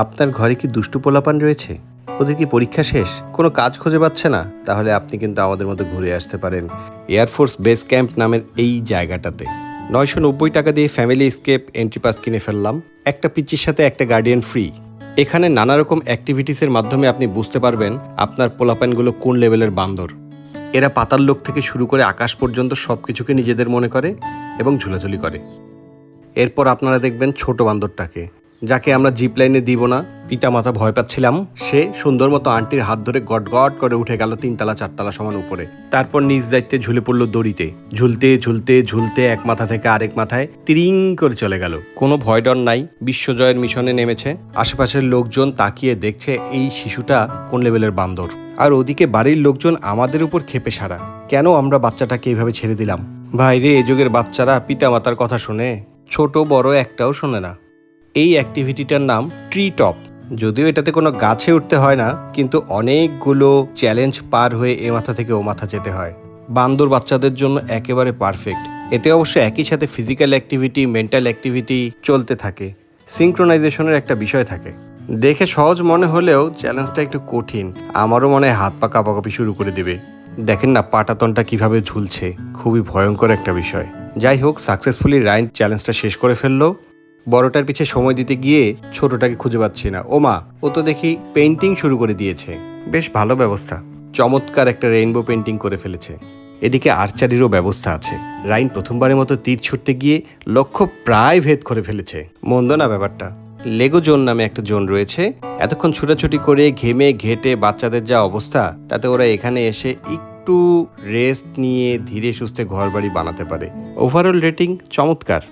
আপনার ঘরে কি দুষ্টু পোলাপান রয়েছে? ওদের কি পরীক্ষা শেষ, কোনো কাজ খুঁজে পাচ্ছে না? তাহলে আপনি কিন্তু আমাদের মতো ঘুরে আসতে পারেন এয়ারফোর্স বেস ক্যাম্প নামের এই জায়গাটাতে। 990 টাকা দিয়ে ফ্যামিলি এসকেপ এন্ট্রি পাস কিনে ফেললাম, একটা পিচির সাথে একটা গার্ডিয়ান ফ্রি। এখানে নানা রকম অ্যাক্টিভিটিসের মাধ্যমে আপনি বুঝতে পারবেন আপনার পোলাপানগুলো কোন লেভেলের বান্দর। এরা পাতাল লোক থেকে শুরু করে আকাশ পর্যন্ত সব কিছুকে নিজেদের মনে করে এবং ঝুলাঝুলি করে। এরপর আপনারা দেখবেন ছোট বান্দরটাকে, যাকে আমরা জিপ লাইনে দিব না, পিতামাতা ভয় পাচ্ছিলাম। সে সুন্দর মতো আন্টির হাত ধরে গট গট করে উঠে গেল 3 তলা 4 তলা সমান উপরে। তারপর নিজ দায়িত্বে ঝুলে পড়লো দড়িতে। ঝুলতে ঝুলতে ঝুলতে এক মাথা থেকে আরেক মাথায় তিরিং করে চলে গেল। কোনো ভয় ডর নাই, বিশ্বজয়ের মিশনে নেমেছে। আশেপাশের লোকজন তাকিয়ে দেখছে এই শিশুটা কোন লেভেলের বান্দর। আর ওদিকে বাড়ির লোকজন আমাদের উপর ক্ষেপে সারা, কেন আমরা বাচ্চাটাকে এইভাবে ছেড়ে দিলাম। ভাইরে, এ যুগের বাচ্চারা পিতামাতার কথা শোনে? ছোট বড় একটাও শোনে না। এই অ্যাক্টিভিটিটার নাম ট্রি টপ। যদিও এটাতে কোনো গাছে উঠতে হয় না, কিন্তু অনেকগুলো চ্যালেঞ্জ পার হয়ে এ মাথা থেকে ও মাথা যেতে হয়। বান্দর বাচ্চাদের জন্য একেবারে পারফেক্ট। এতে অবশ্য একই সাথে ফিজিক্যাল অ্যাক্টিভিটি, মেন্টাল অ্যাক্টিভিটি চলতে থাকে, সিনক্রোনাইজেশনের একটা বিষয় থাকে। দেখে সহজ মনে হলেও চ্যালেঞ্জটা একটু কঠিন। আমারও মনে হয় হাত পা কাঁপাকাঁপি শুরু করে দেবে। দেখেন না পাটাতনটা কিভাবে ঝুলছে, খুবই ভয়ঙ্কর একটা বিষয়। যাই হোক, সাকসেসফুলি রাইন চ্যালেঞ্জটা শেষ করে ফেললো। বড়টার পিছে সময় দিতে গিয়ে ছোটটাকে খুঁজে পাচ্ছি না। ওমা, ও তো দেখি পেইন্টিং শুরু করে দিয়েছে। বেশ ভালো ব্যবস্থা, চমৎকার একটা রেইনবো পেইন্টিং করে ফেলেছে। এদিকে আর্চারিরও ব্যবস্থা আছে। রাইন প্রথমবারের মতো তীর ছুটতে গিয়ে লক্ষ্য প্রায় ভেদ করে ফেলেছে। মন্দ না ব্যাপারটা। লেগো জোন নামে একটা জোন রয়েছে। এতক্ষণ ছুটাছুটি করে ঘেমে ঘেটে বাচ্চাদের যা অবস্থা, তাতে ওরা এখানে এসে একটু রেস্ট নিয়ে ধীরে সুস্থে ঘরবাড়ি বানাতে পারে। ওভারঅল রেটিং চমৎকার।